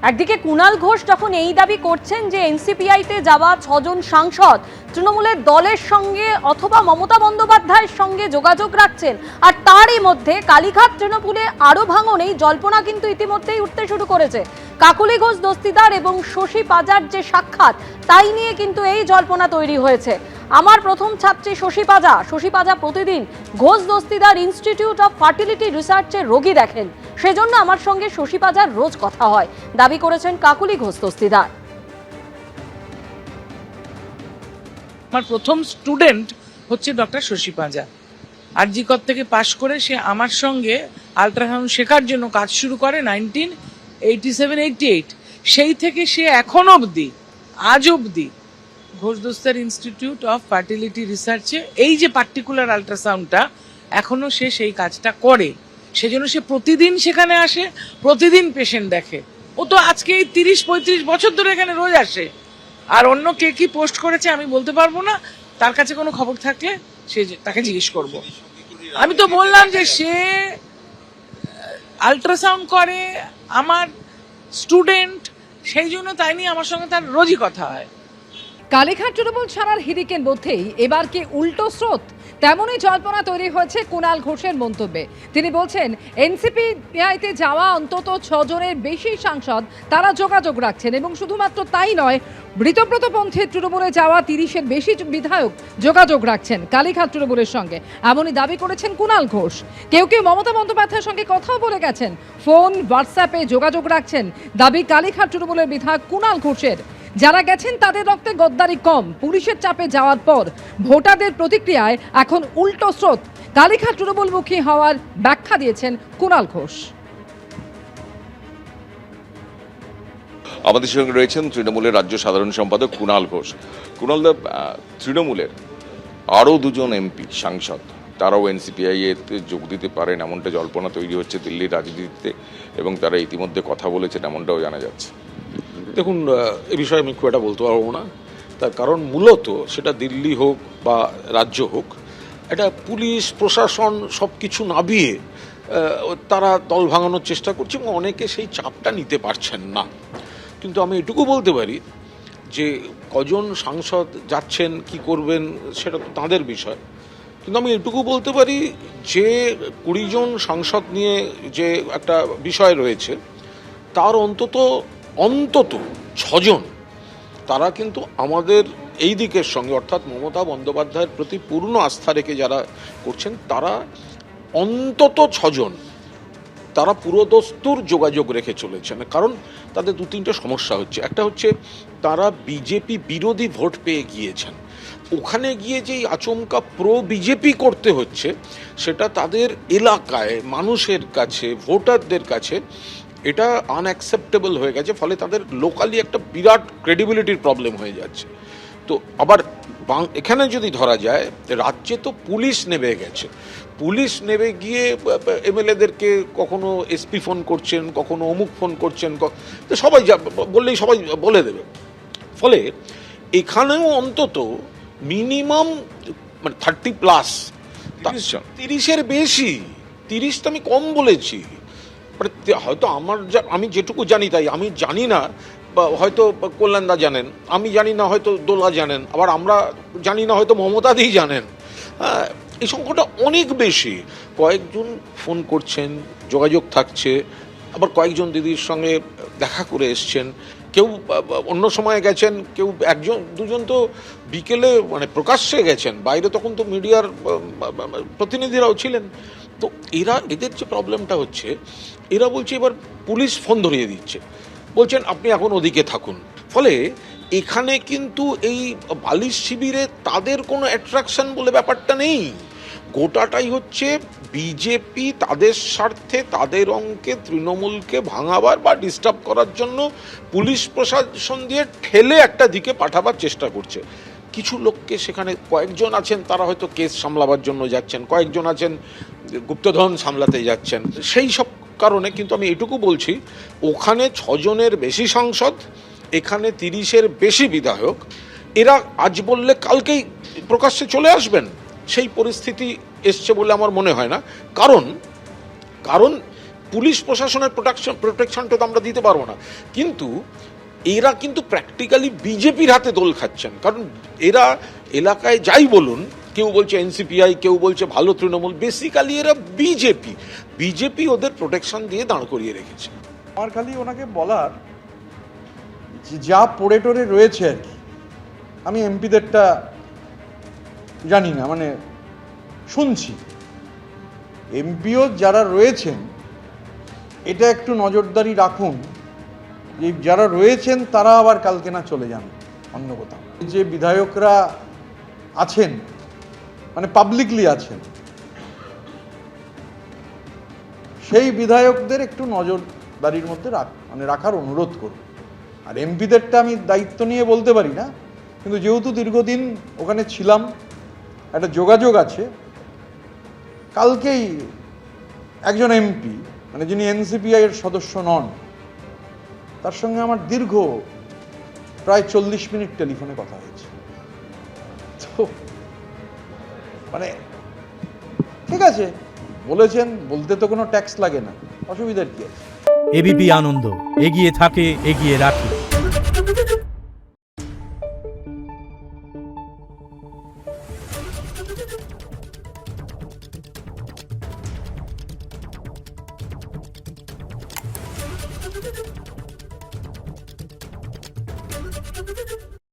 একদিকে কুণাল ঘোষ যখন এই দাবি করছেন যে এনসিপিআইতে যাওয়া 6 জন সাংসদ তৃণমূলের দলের সঙ্গে অথবা মমতা বন্দ্যোপাধ্যায়ের সঙ্গে যোগাযোগ রাখছেন, আর তারই মধ্যে কালীঘাট তৃণমূলে আরো ভাঙনেই জল্পনা কিন্তু ইতিমধ্যেই উঠতে শুরু করেছে। কাকলি ঘোষ দস্তিদার এবং শশী পাজার যে সাক্ষাৎ, তাই নিয়ে কিন্তু এই জল্পনা তৈরি হয়েছে। আমার প্রথম ছাত্রী শশী পাজা প্রতিদিন Ghosh Dastidar institute of fertility রিসার্চের রোগী দেখেন, সেজন্য আমার সঙ্গে শশী পাজার রোজ কথা হয়, দাবি করেছেন কাকলি ঘোষ দস্তিদার। আমার প্রথম স্টুডেন্ট হচ্ছে ডক্টর শশী পাজা। আরজিকর থেকে পাশ করে সে আমার সঙ্গে আল্ট্রাসাউন্ড শেখার জন্য কাজ শুরু করে 1987-88। সেই থেকে সে এখন অবধি, আজ অবধি Ghosh Dastidar institute of fertility রিসার্চে এই যে পার্টিকুলার আল্ট্রাসাউন্ডটা এখনো সে সেই কাজটা করে। সেজন্য সে প্রতিদিন সেখানে আসে, প্রতিদিন পেশেন্ট দেখে। ও তো আজকে এই 30-35 বছর ধরে এখানে রোজ আসে। আর অন্য কে কি পোস্ট করেছে আমি বলতে পারবো না, তার কাছে কোনো খবর থাকলে সে তাকে জিজ্ঞেস করব। আমি তো বললাম যে সে আল্ট্রাসাউন্ড করে, আমার স্টুডেন্ট, সেই জন্য তাই নিয়ে আমার সঙ্গে তার রোজই কথা হয়। কালীঘাট তৃণমূল ছাড়ার হিড়িকের মধ্যেই এবার কি উল্টো স্রোত? তেমনই জল্পনা তৈরি হয়েছে কুণাল ঘোষের মন্তব্যে। তিনি বলছেন এনসিপিআইতে যাওয়া অন্তত 6 জনের বেশি সাংসদ তারা যোগাযোগ রাখছেন, এবং শুধুমাত্র তাই নয়, মৃতব্রতপন্থী তৃণমূলে যাওয়া 30-এর বেশি বিধায়ক যোগাযোগ রাখছেন কালীঘাট তৃণমূলের সঙ্গে, এমনই দাবি করেছেন কুণাল ঘোষ। কেউ কেউ মমতা বন্দ্যোপাধ্যায়ের সঙ্গে কথাও বলে গেছেন, ফোন হোয়াটসঅ্যাপে যোগাযোগ রাখছেন, দাবি কালীঘাট তৃণমূলের বিধায়ক কুণাল ঘোষের। যারা গেছেন তাদের রক্তে গদ্দারি কম, পুলিশের চাপে যাওয়ার পর ভোটারদের প্রতিক্রিয়ায় এখন উল্টো স্রোত। কালীঘাট তৃণমূলমুখী হওয়ার ব্যাখ্যা দিয়েছেন কুণাল ঘোষ। আমাদের সঙ্গে রয়েছেন তৃণমূলের রাজ্য সাধারণ সম্পাদক কুণাল ঘোষ। কুণালদা, তৃণমূলের আরও 2 জন এমপি সাংসদ তারাও এনসিপিআই এতে যোগ দিতে পারেন এমনটা জল্পনা তৈরি হচ্ছে দিল্লির রাজনীতিতে, এবং তারা ইতিমধ্যে কথা বলেছেন এমনটাও জানা যাচ্ছে। দেখুন, এ বিষয়ে আমি খুব একটা বলতে পারবো না। তার কারণ মূলত সেটা দিল্লি হোক বা রাজ্য হোক, এটা পুলিশ প্রশাসন সব কিছু নাবিয়ে তারা দল ভাঙানোর চেষ্টা করছে, এবং অনেকে সেই চাপটা নিতে পারছেন না। কিন্তু আমি এটুকু বলতে পারি যে কজন সাংসদ যাচ্ছেন, কি করবেন, সেটা তো তাঁদের বিষয়। কিন্তু আমি এটুকু বলতে পারি যে 20 জন সাংসদ নিয়ে যে একটা বিষয় রয়েছে, তার অন্তত 6 জন তারা কিন্তু আমাদের এই দিকের সঙ্গে, অর্থাৎ মমতা বন্দ্যোপাধ্যায়ের প্রতি পূর্ণ আস্থা রেখে যারা করছেন, তারা অন্তত 6 জন তারা পুরোদস্তুর যোগাযোগ রেখে চলেছেন। কারণ তাদের 2-3টে সমস্যা হচ্ছে। একটা হচ্ছে তারা বিজেপি বিরোধী ভোট পেয়ে গিয়েছেন, ওখানে গিয়ে যেই আচমকা প্রো বিজেপি করতে হচ্ছে, সেটা তাদের এলাকায় মানুষের কাছে, ভোটারদের কাছে এটা আনঅ্যাকসেপ্টেবল হয়ে গেছে। ফলে তাদের লোকালি একটা বিরাট ক্রেডিবিলিটির প্রবলেম হয়ে যাচ্ছে। তো আবার এখানে যদি ধরা যায়, রাজ্যে তো পুলিশ নেমে গেছে, পুলিশ নেমে গিয়ে এমএলএদেরকে কখনো এসপি ফোন করছেন, কখনো অমুক ফোন করছেন, তো সবাই বললেই সবাই বলে দেবে। ফলে এখানেও অন্তত মিনিমাম 30+, 30-এর বেশি, 30 তো আমি কম বলেছি। মানে হয়তো আমি যেটুকু জানি তাই, আমি জানি না, হয়তো কল্যাণদা জানেন, আমি জানি না, হয়তো দোলা জানেন, আবার আমরা জানি না, হয়তো মমতাদিই জানেন। এই সংখ্যাটা অনেক বেশি। কয়েকজন ফোন করছেন, যোগাযোগ থাকছে, আবার কয়েকজন দিদির সঙ্গে দেখা করে এসছেন, কেউ অন্য সময় গেছেন, কেউ 1-2 জন তো বিকেলে মানে প্রকাশ্যে গেছেন, বাইরে তখন তো মিডিয়ার প্রতিনিধিরাও ছিলেন। তো এদের যে প্রবলেমটা হচ্ছে, এরা বলছে এবার পুলিশ ফোন ধরিয়ে দিচ্ছে, বলছেন আপনি এখন ওদিকে থাকুন। ফলে এখানে কিন্তু এই বালিশ শিবিরে তাদের কোনো অ্যাট্রাকশন বলে ব্যাপারটা নেই। গোটাটাই হচ্ছে বিজেপি তাদের স্বার্থে, তাদের অঙ্কে তৃণমূলকে ভাঙাবার বা ডিস্টার্ব করার জন্য পুলিশ প্রশাসন দিয়ে ঠেলে একটা দিকে পাঠাবার চেষ্টা করছে। কিছু লোককে সেখানে, কয়েকজন আছেন তারা হয়তো কেস সামলাবার জন্য যাচ্ছেন, কয়েকজন আছেন গুপ্তধন সামলাতে যাচ্ছেন, সেই সব কারণে। কিন্তু আমি এটুকু বলছি, ওখানে 6 জনের বেশি সাংসদ, এখানে 30-এর বেশি বিধায়ক, এরা আজ বললে কালকেই প্রকাশ্যে চলে আসবেন, সেই পরিস্থিতি এসছে বলে আমার মনে হয় না। কারণ পুলিশ প্রশাসনের প্রোটেকশনটা তো আমরা দিতে পারবো না, কিন্তু এরা কিন্তু প্র্যাকটিক্যালি বিজেপির হাতে দোল খাচ্ছেন। কারণ এরা এলাকায় যাই বলুন, কেউ বলছে এনসিপিআই, কেউ বলছে ভালো তৃণমূল, বেসিক্যালি এরা বিজেপি ওদের প্রোটেকশন দিয়ে দাঁড় করিয়ে রেখেছে। আমার খালি ওনাকে বলার যে যা পড়ে টরে রয়েছে আর কি, আমি এমপিদেরটা জানি না, মানে শুনছি, এমপিও যারা রয়েছেন এটা একটু নজরদারি রাখুন, যে যারা রয়েছেন তারা আবার কালকে না চলে যান অন্য কোথাও। যে বিধায়করা আছেন, মানে পাবলিকলি আছেন, সেই বিধায়কদের একটু নজরদারির মধ্যে রাখার অনুরোধ করুন। আর এমপিদেরটা আমি দায়িত্ব নিয়ে বলতে পারি না, কিন্তু যেহেতু দীর্ঘদিন ওখানে ছিলাম, একটা যোগাযোগ আছে। কালকেই একজন এমপি, মানে যিনি এনসিপিআই এর সদস্য নন, তার সঙ্গে আমার দীর্ঘ প্রায় 40 মিনিট টেলিফোনে কথা হয়েছে। তো মানে ঠিক আছে, বলেছেন, বলতে তো কোনো ট্যাক্স লাগে না, অসুবিধার কি আছে। এবিপি আনন্দ, এগিয়ে থাকে, এগিয়ে রাখে।